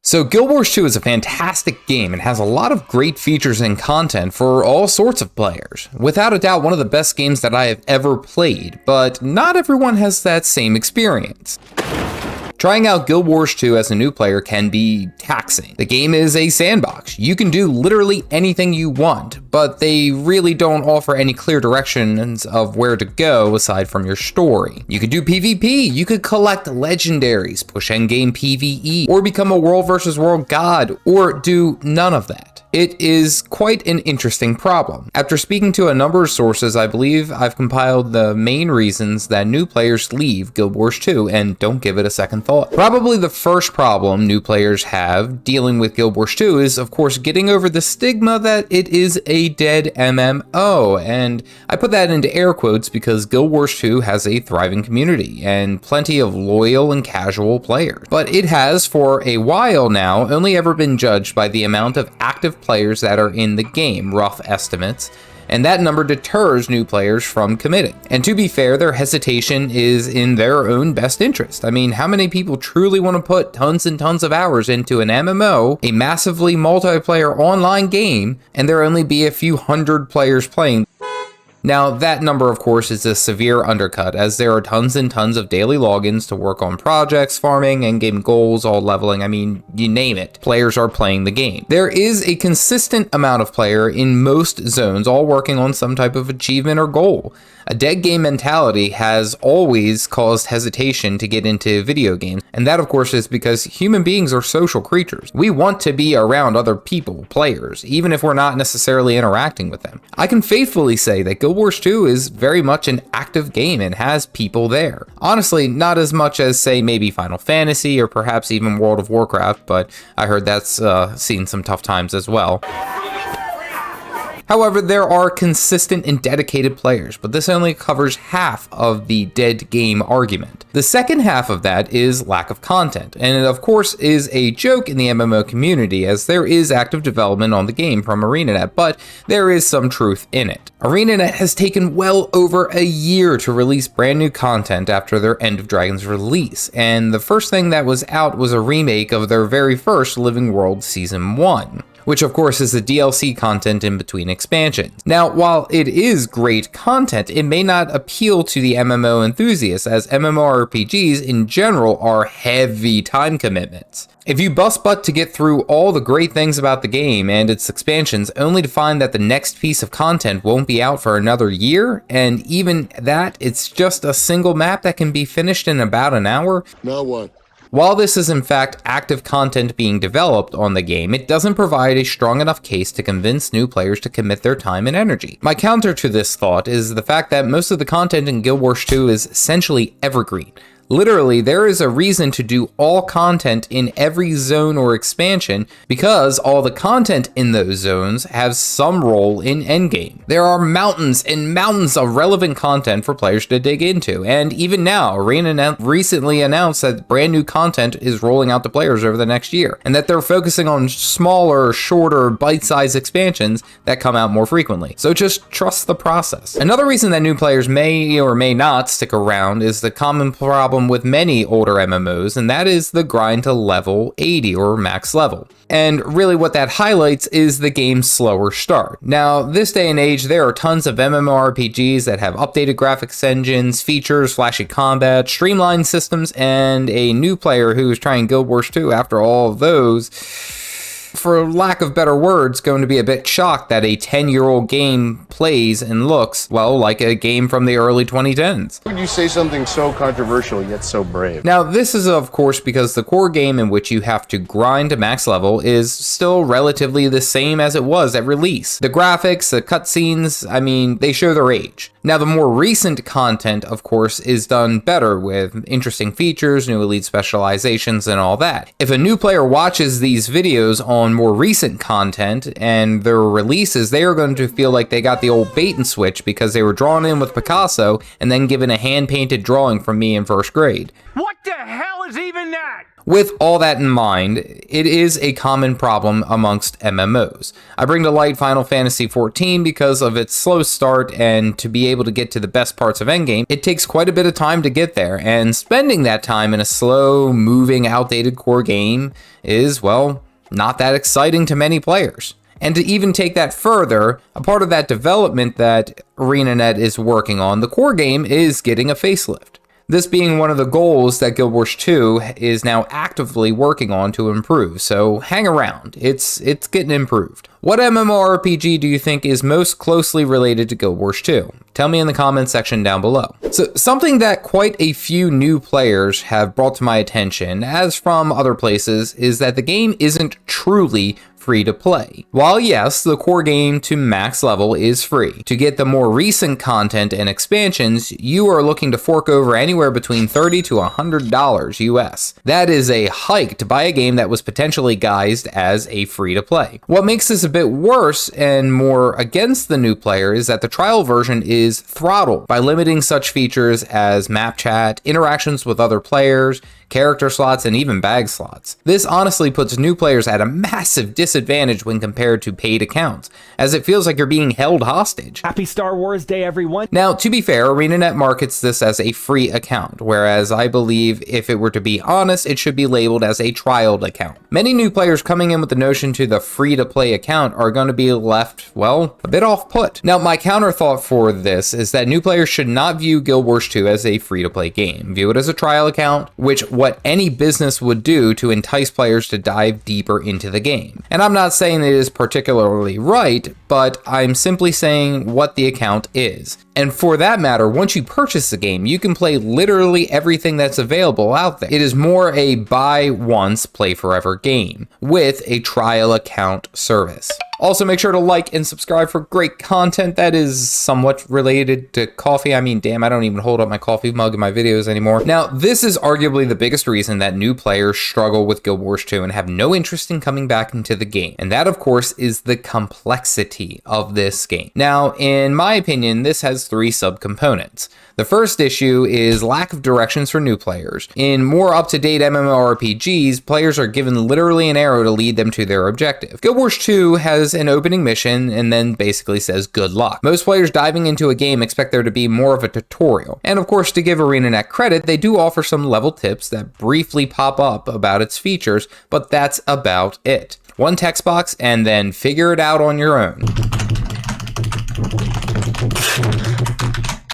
So Guild Wars 2 is a fantastic game and has a lot of great features and content for all sorts of players. Without a doubt, one of the best games that I have ever played, but not everyone has that same experience. Trying out Guild Wars 2 as a new player can be taxing. The game is a sandbox. You can do literally anything you want, but they really don't offer any clear directions of where to go aside from your story. You could do PvP, you could collect legendaries, push endgame PvE, or become a world versus world god, or do none of that. It is quite an interesting problem. After speaking to a number of sources, I believe I've compiled the main reasons that new players leave Guild Wars 2 and don't give it a second thought. Probably the first problem new players have dealing with Guild Wars 2 is, of course, getting over the stigma that it is a dead MMO, and I put that into air quotes because Guild Wars 2 has a thriving community and plenty of loyal and casual players. But it has, for a while now, only ever been judged by the amount of active players that are in the game, rough estimates, and that number deters new players from committing. And to be fair, their hesitation is in their own best interest. I mean, how many people truly want to put tons and tons of hours into an MMO, a massively multiplayer online game, and there only be a few hundred players playing? Now, that number, of course, is a severe undercut, as there are tons and tons of daily logins to work on projects, farming, endgame goals, all leveling, I mean, you name it. Players are playing the game. There is a consistent amount of player in most zones, all working on some type of achievement or goal. A dead game mentality has always caused hesitation to get into video games, and that of course is because human beings are social creatures. We want to be around other people, players, even if we're not necessarily interacting with them. I can faithfully say that Guild Wars 2 is very much an active game and has people there. Honestly, not as much as, say, maybe Final Fantasy or perhaps even World of Warcraft, but I heard that's seen some tough times as well. However, there are consistent and dedicated players, but this only covers half of the dead game argument. The second half of that is lack of content, and it of course is a joke in the MMO community as there is active development on the game from ArenaNet, but there is some truth in it. ArenaNet has taken well over a year to release brand new content after their End of Dragons release, and the first thing that was out was a remake of their very first Living World Season 1. Which of course is the DLC content in between expansions. Now, while it is great content, it may not appeal to the MMO enthusiasts, as MMORPGs in general are heavy time commitments. If you bust butt to get through all the great things about the game and its expansions, only to find that the next piece of content won't be out for another year, and even that, it's just a single map that can be finished in about an hour. Now what? While this is in fact active content being developed on the game, it doesn't provide a strong enough case to convince new players to commit their time and energy. My counter to this thought is the fact that most of the content in Guild Wars 2 is essentially evergreen. Literally, there is a reason to do all content in every zone or expansion because all the content in those zones has some role in endgame. There are mountains and mountains of relevant content for players to dig into, and even now, ArenaNet recently announced that brand new content is rolling out to players over the next year, and that they're focusing on smaller, shorter, bite-sized expansions that come out more frequently. So just trust the process. Another reason that new players may or may not stick around is the common problem with many older MMOs, and that is the grind to level 80 or max level. And really what that highlights is the game's slower start. Now, this day and age, there are tons of MMORPGs that have updated graphics engines, features, flashy combat, streamlined systems, and a new player who is trying Guild Wars 2 after all of those, for lack of better words, going to be a bit shocked that a 10-year-old game plays and looks, well, like a game from the early 2010s. Would you say something so controversial yet so brave? Now, this is of course because the core game in which you have to grind to max level is still relatively the same as it was at release. The graphics, the cutscenes, I mean, they show their age. Now, the more recent content, of course, is done better with interesting features, new elite specializations, and all that. If a new player watches these videos on more recent content and their releases, they are going to feel like they got the old bait and switch because they were drawn in with Picasso and then given a hand-painted drawing from me in first grade. What the hell is even that? With all that in mind, it is a common problem amongst MMOs. I bring to light Final Fantasy XIV because of its slow start, and to be able to get to the best parts of endgame, it takes quite a bit of time to get there, and spending that time in a slow, moving, outdated core game is, well, not that exciting to many players. And to even take that further, a part of that development that ArenaNet is working on, the core game is getting a facelift. This being one of the goals that Guild Wars 2 is now actively working on to improve, so hang around, it's getting improved. What MMORPG do you think is most closely related to Guild Wars 2? Tell me in the comments section down below. So something that quite a few new players have brought to my attention, as from other places, is that the game isn't truly free to play. While yes, the core game to max level is free, to get the more recent content and expansions, you are looking to fork over anywhere between $30 to $100 US. That is a hike to buy a game that was potentially guised as a free to play. What makes this a bit worse and more against the new player is that the trial version is throttled by limiting such features as map chat, interactions with other players, character slots, and even bag slots. This honestly puts new players at a massive disadvantage when compared to paid accounts, as it feels like you're being held hostage. Happy Star Wars Day, everyone! Now, to be fair, ArenaNet markets this as a free account, whereas I believe if it were to be honest, it should be labeled as a trialed account. Many new players coming in with the notion to the free-to-play account are going to be left, well, a bit off-put. Now, my counter thought for this is that new players should not view Guild Wars 2 as a free-to-play game. View it as a trial account, which what any business would do to entice players to dive deeper into the game. And I'm not saying it is particularly right, but I'm simply saying what the account is. And for that matter, once you purchase the game, you can play literally everything that's available out there. It is more a buy once, play forever game with a trial account service. Also, make sure to like and subscribe for great content that is somewhat related to coffee. I mean, damn, I don't even hold up my coffee mug in my videos anymore. Now, this is arguably the biggest reason that new players struggle with Guild Wars 2 and have no interest in coming back into the game. And that, of course, is the complexity of this game. Now, in my opinion, this has three subcomponents. The first issue is lack of directions for new players. In more up-to-date MMORPGs, players are given literally an arrow to lead them to their objective. Guild Wars 2 has an opening mission and then basically says good luck. Most players diving into a game expect there to be more of a tutorial. And of course, to give ArenaNet credit, they do offer some level tips that briefly pop up about its features, but that's about it. One text box and then figure it out on your own.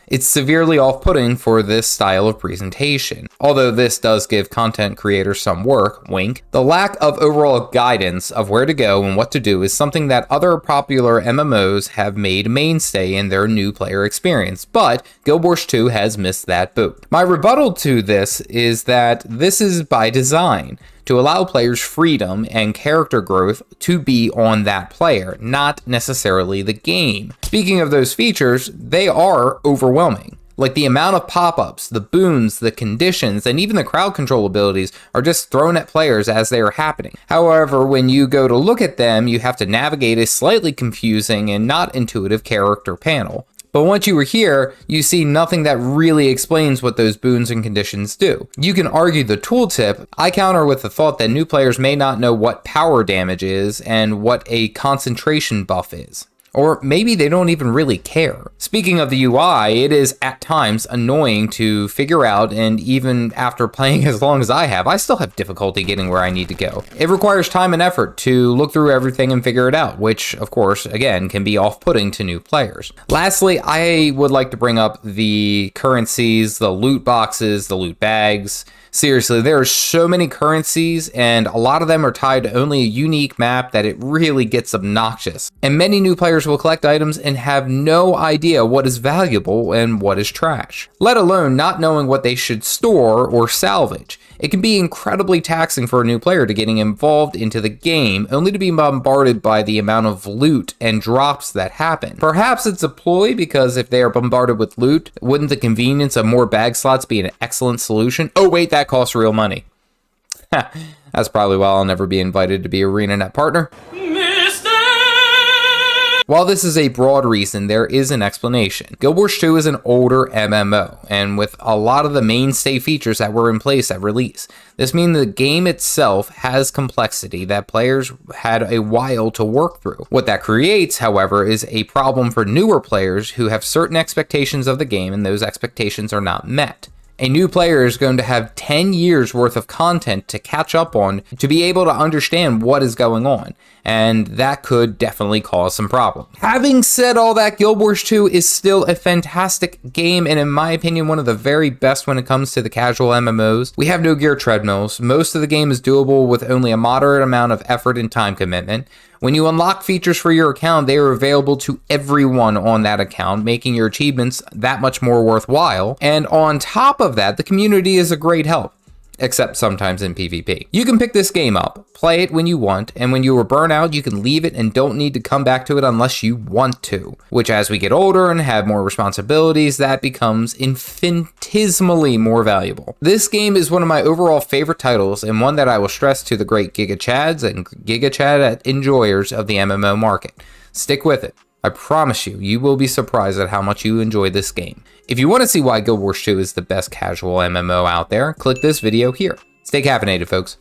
It's severely off-putting for this style of presentation. Although this does give content creators some work, wink, the lack of overall guidance of where to go and what to do is something that other popular MMOs have made mainstay in their new player experience, but Guild Wars 2 has missed that boat. My rebuttal to this is that this is by design, to allow players freedom and character growth to be on that player, not necessarily the game. Speaking of those features, they are overwhelming. Like the amount of pop-ups, the boons, the conditions, and even the crowd control abilities are just thrown at players as they are happening. However, when you go to look at them, you have to navigate a slightly confusing and not intuitive character panel. But once you were here, you see nothing that really explains what those boons and conditions do. You can argue the tooltip. I counter with the thought that new players may not know what power damage is and what a concentration buff is. Or maybe they don't even really care. Speaking of the UI, it is at times annoying to figure out, and even after playing as long as I have, I still have difficulty getting where I need to go. It requires time and effort to look through everything and figure it out, which, of course, again, can be off-putting to new players. Lastly, I would like to bring up the currencies, the loot boxes, the loot bags. Seriously, there are so many currencies, and a lot of them are tied to only a unique map that it really gets obnoxious. And many new players will collect items and have no idea what is valuable and what is trash, let alone not knowing what they should store or salvage. It can be incredibly taxing for a new player to getting involved into the game, only to be bombarded by the amount of loot and drops that happen. Perhaps it's a ploy, because if they are bombarded with loot, wouldn't the convenience of more bag slots be an excellent solution? Oh wait, that costs real money. That's probably why I'll never be invited to be a ArenaNet partner. While this is a broad reason, there is an explanation. Guild Wars 2 is an older MMO, and with a lot of the mainstay features that were in place at release. This means the game itself has complexity that players had a while to work through. What that creates, however, is a problem for newer players who have certain expectations of the game and those expectations are not met. A new player is going to have 10 years worth of content to catch up on to be able to understand what is going on, and that could definitely cause some problems. Having said all that, Guild Wars 2 is still a fantastic game, and in my opinion, one of the very best when it comes to the casual MMOs. We have no gear treadmills. Most of the game is doable with only a moderate amount of effort and time commitment. When you unlock features for your account, they are available to everyone on that account, making your achievements that much more worthwhile. And on top of that, the community is a great help, except sometimes in PvP. You can pick this game up, play it when you want, and when you are burnt out, you can leave it and don't need to come back to it unless you want to. Which, as we get older and have more responsibilities, that becomes infinitesimally more valuable. This game is one of my overall favorite titles, and one that I will stress to the great Giga Chads and Giga Chad enjoyers of the MMO market. Stick with it. I promise you, you will be surprised at how much you enjoy this game. If you want to see why Guild Wars 2 is the best casual MMO out there, click this video here. Stay caffeinated, folks.